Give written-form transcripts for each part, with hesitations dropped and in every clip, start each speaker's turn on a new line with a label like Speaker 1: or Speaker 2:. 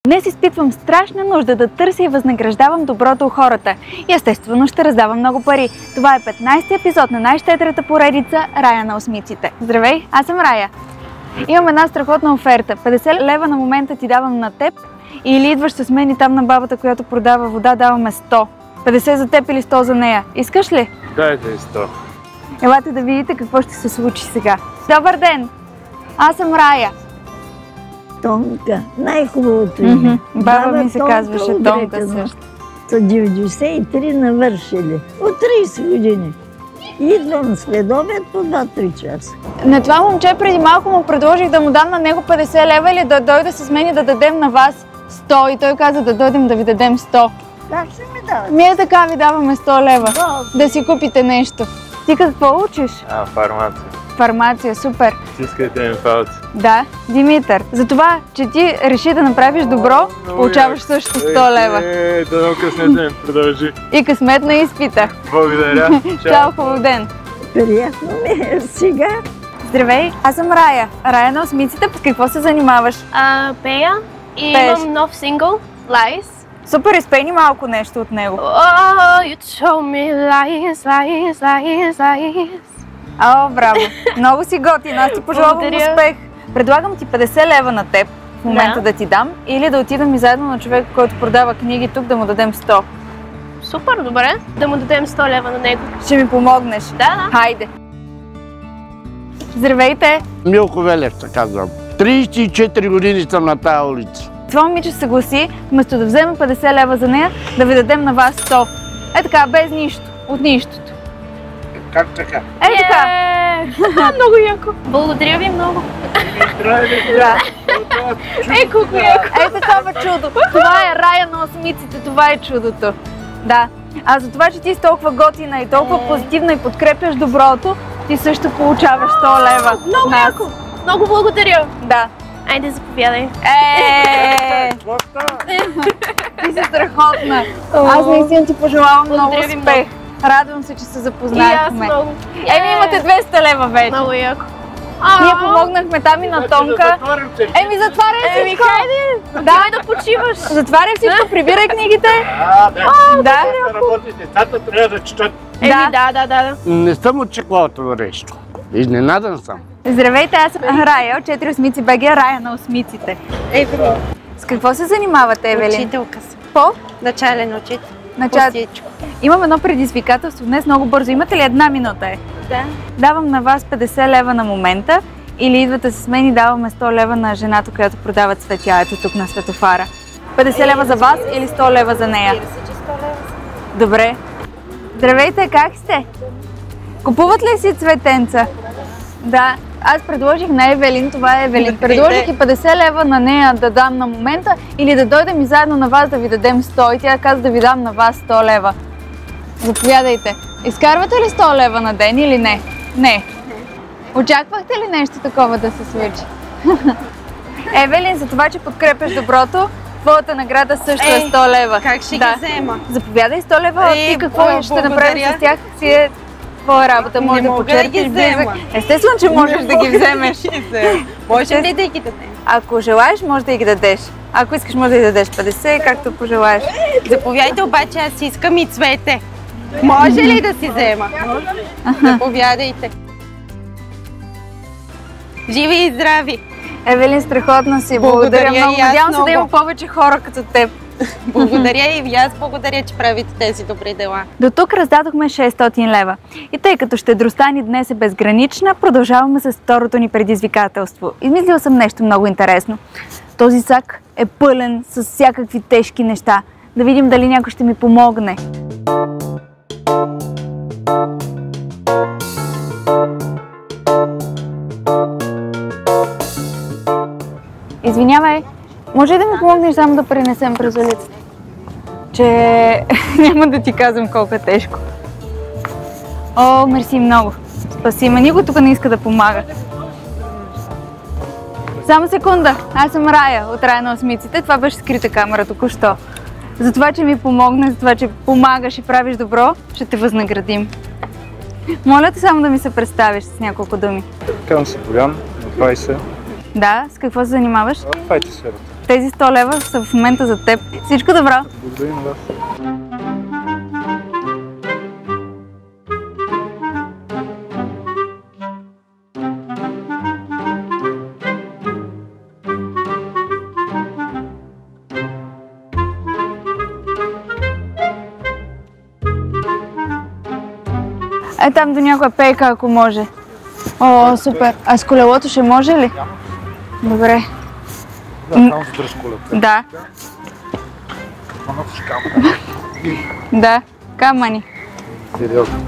Speaker 1: Днес изпитвам страшна нужда да търся и възнаграждавам доброто у хората. И естествено ще раздавам много пари. Това е 15-ти епизод на най-щедрата поредица Рая на осмиците. Здравей, аз съм Рая. Имам една страхотна оферта. 50 лева на момента ти давам на теб или идваш с мен и там на бабата, която продава вода, даваме 100. 50 за теб или 100 за нея. Искаш ли?
Speaker 2: Дайте 100.
Speaker 1: Елате да видите какво ще се случи сега. Добър ден! Аз съм Рая.
Speaker 3: Тонка, най-хубавото име.
Speaker 1: Баба ми се казваше Тонка също.
Speaker 3: Са 93 навършили. От 30 години. Идвам след обед по 2-3 часа.
Speaker 1: На това момче преди малко му предложих да му дам на него 50 лева или да дойде с мен и да дадем на вас 100. И той каза да дойдем да ви дадем 100.
Speaker 3: Как ще ми дават?
Speaker 1: Ние така ви даваме 100 лева. Да си купите нещо. Ти какво учиш?
Speaker 2: Фармация.
Speaker 1: Фармация, супер.
Speaker 2: Стискайте ми палци.
Speaker 1: Да, Димитър. За това, че ти реши да направиш добро, получаваш също 100 лева.
Speaker 2: Дано късмет да ми продължи.
Speaker 1: И късмет на изпита.
Speaker 2: Благодаря.
Speaker 1: Чао, хубав ден.
Speaker 3: Приятно ми е сега.
Speaker 1: Здравей, аз съм Рая. Рая на осмиците. С какво се занимаваш?
Speaker 4: Пея и
Speaker 1: Пееш.
Speaker 4: имам нов сингъл, Lies.
Speaker 1: Супер, изпей ни малко нещо от него.
Speaker 4: Oh, you told me lies, lies, lies, lies.
Speaker 1: О, браво! Много си готин, аз ти пожелавам
Speaker 4: Благодаря.
Speaker 1: успех. Предлагам ти 50 лева на теб в момента да ти дам или да отидем и заедно на човек, който продава книги тук, да му дадем 100.
Speaker 4: Супер, добре. Да му дадем 100 лева на него.
Speaker 1: Ще ми помогнеш?
Speaker 4: Да.
Speaker 1: Хайде! Здравейте!
Speaker 5: Милко Велев се казвам. 34 години съм на тая улица.
Speaker 1: Това момиче се съгласи, вместо да вземе 50 лева за нея, да ви дадем на вас 100. Е така, без нищо, от нищото.
Speaker 5: Как така?
Speaker 1: Е така!
Speaker 4: Много яко. Благодаря ви много.
Speaker 1: Да.
Speaker 4: Колко яко.
Speaker 1: Е такова чудо! Това е Рая на осмиците, това е чудото. Да. А за това, че ти си толкова готина и толкова позитивна и подкрепяш доброто, ти също получаваш 100 лева.
Speaker 4: Много яко. Много благодаря.
Speaker 1: Да.
Speaker 4: Айде, заповядай.
Speaker 1: Ти си страхотна. Аз наистина ти пожелавам много
Speaker 4: Благодаря ви
Speaker 1: успех. Радвам се, че се
Speaker 4: И аз
Speaker 1: запознахме.
Speaker 4: много.
Speaker 1: Имате 200 лева вече.
Speaker 4: Много яко.
Speaker 1: Ние помогнахме там и на Тонка. Затваряй всичко.
Speaker 4: Хайде. Давай да почиваш.
Speaker 1: Затваряй всичко, прибирай книгите.
Speaker 5: Да работи, децата трябва да четат.
Speaker 4: Да.
Speaker 5: Не съм очаквал това нещо. Изненадан съм.
Speaker 1: Здравейте, аз съм Рая от 4 осмици БГ, Рая на осмиците.
Speaker 6: Евелин.
Speaker 1: С какво се занимавате, Евелин?
Speaker 6: Учителка съм.
Speaker 1: По?
Speaker 6: Начален учител.
Speaker 1: Начало. Имам едно предизвикателство днес много бързо. Имате ли една минута?
Speaker 6: Да.
Speaker 1: Давам на вас 50 лева на момента или идвате с мен и даваме 100 лева на жената, която продава цветя, ето тук на светофара. 50 лева за вас или 100 лева за нея? Добре. Здравейте, как сте? Купуват ли си цветенца? Да. Аз предложих на Евелин, това е Евелин. Предложих и 50 лева на нея да дам на момента или да дойдем и заедно на вас да ви дадем 100 и тя каза да ви дам на вас 100 лева. Заповядайте. Изкарвате ли 100 лева на ден или не? Не. Очаквахте ли нещо такова да се случи? Евелин, за това, че подкрепяш доброто, твоята награда също е 100 лева.
Speaker 6: Как ще ги взема?
Speaker 1: Заповядай 100 лева, ти какво ще направиш с тях си е твоя работа, може да почерпиш близък. Естествено, че можеш да ги вземеш.
Speaker 6: Можем ли да ги дадем?
Speaker 1: Ако желаеш, може да ги дадеш. Ако искаш, може да ги дадеш 50, както пожелаеш.
Speaker 6: Заповядайте, обаче аз искам и цвете. Може ли да си взема? Заповядайте. Живи и здрави!
Speaker 1: Евелин, страхотна си. Благодаря много. Надявам се да има повече хора като теб.
Speaker 6: Благодаря и аз благодаря, че правите тези добри дела.
Speaker 1: До тук раздадохме 600 лева. И тъй като щедростта ни днес е безгранична, продължаваме с второто ни предизвикателство. Измислила съм нещо много интересно. Този сак е пълен с всякакви тежки неща. Да видим дали някой ще ми помогне. Извинявай, може ли да ми помогнеш само да пренесем през улицата? Че няма да ти казвам колко е тежко. О, мерси много. Спаси ме. Никой тук не иска да помага. Само секунда. Аз съм Рая от Рая на осмиците. Това беше скрита камера току-що. За това, че ми помогна, за това, че помагаш и правиш добро, ще те възнаградим. Моля те само да ми се представиш с няколко думи.
Speaker 2: Казвам се Боян, на 20.
Speaker 1: Да, с какво се занимаваш?
Speaker 2: В IT сферата.
Speaker 1: тези 100 лева са в момента за теб. Всичко добро!
Speaker 2: Благодаря на вас.
Speaker 1: Е, там до някоя пейка, ако може. О, супер. А с колелото ще може ли? Добре.
Speaker 2: Да, само се дръж колата.
Speaker 1: Да.
Speaker 2: Носиш камера.
Speaker 1: Да. Камъни.
Speaker 2: Сериозно.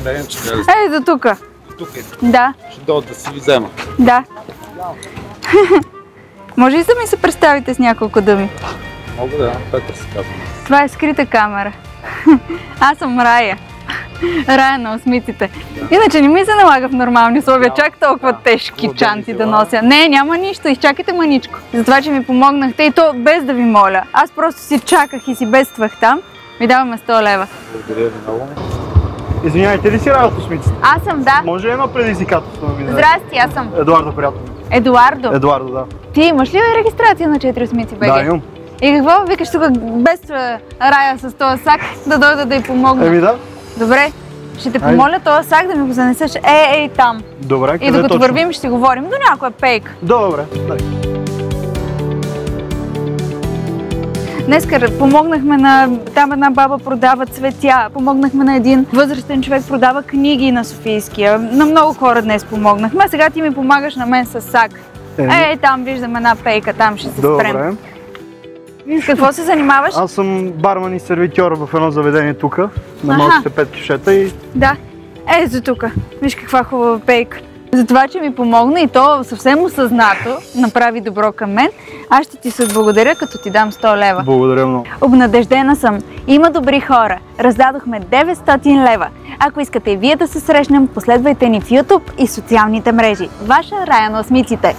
Speaker 2: Къде че трябва да
Speaker 1: Ей, до тука.
Speaker 2: тук е?
Speaker 1: Да.
Speaker 2: Ще дойда да си ви взема.
Speaker 1: Да. Може ли да ми се представите с няколко думи?
Speaker 2: Мога да, Петър се казва.
Speaker 1: Това е скрита камера. Аз съм Рая. Рая на осмиците. Иначе не ми се налага в нормални условия чак толкова тежки чанти да нося. Не, няма нищо. Изчакайте маничко. Затова, че ми помогнахте и то без да ви моля. Аз просто си чаках и си бедствах там. Ми даваме 100 лева.
Speaker 2: Благодаря ви много.
Speaker 7: Извинявайте, ли си Рая от осмиците?
Speaker 1: Аз съм, да.
Speaker 7: Може едно предизвикателство да ми даде?
Speaker 1: Здрасти, аз съм
Speaker 7: Едуардо, приятно.
Speaker 1: Едуардо.
Speaker 7: Едуардо, да.
Speaker 1: Ти имаш ли регистрация на 4 осмици БГ?
Speaker 7: Да, имам.
Speaker 1: И какво? Викаш тук без Рая с този сак да дойда да й помогна?
Speaker 7: Еми да.
Speaker 1: Добре, ще те помоля този сак да ми го занесеш ей там.
Speaker 7: Добре, къде
Speaker 1: И докато
Speaker 7: точно?
Speaker 1: вървим ще си говорим до някоя пейка.
Speaker 7: Добре, дай.
Speaker 1: Днеска помогнахме на там една баба продава цветя, помогнахме на един възрастен човек продава книги на Софийския. На много хора днес помогнахме, а сега ти ми помагаш на мен с сак. Ей, там виждам една пейка, там ще се спрем.
Speaker 7: Добре.
Speaker 1: С какво се занимаваш?
Speaker 7: Аз съм барман и сервитьор в едно заведение тук, на малките 5 кишета и...
Speaker 1: Да. Ей, за тука. Виж каква хубава пейка. За това, че ми помогна и то съвсем осъзнато направи добро към мен, аз ще ти се отблагодаря, като ти дам 100 лева.
Speaker 7: Благодаря много.
Speaker 1: Обнадеждена съм. Има добри хора. Раздадохме 900 лева. Ако искате и вие да се срещнем, последвайте ни в YouTube и социалните мрежи. Ваша Рая на осмиците.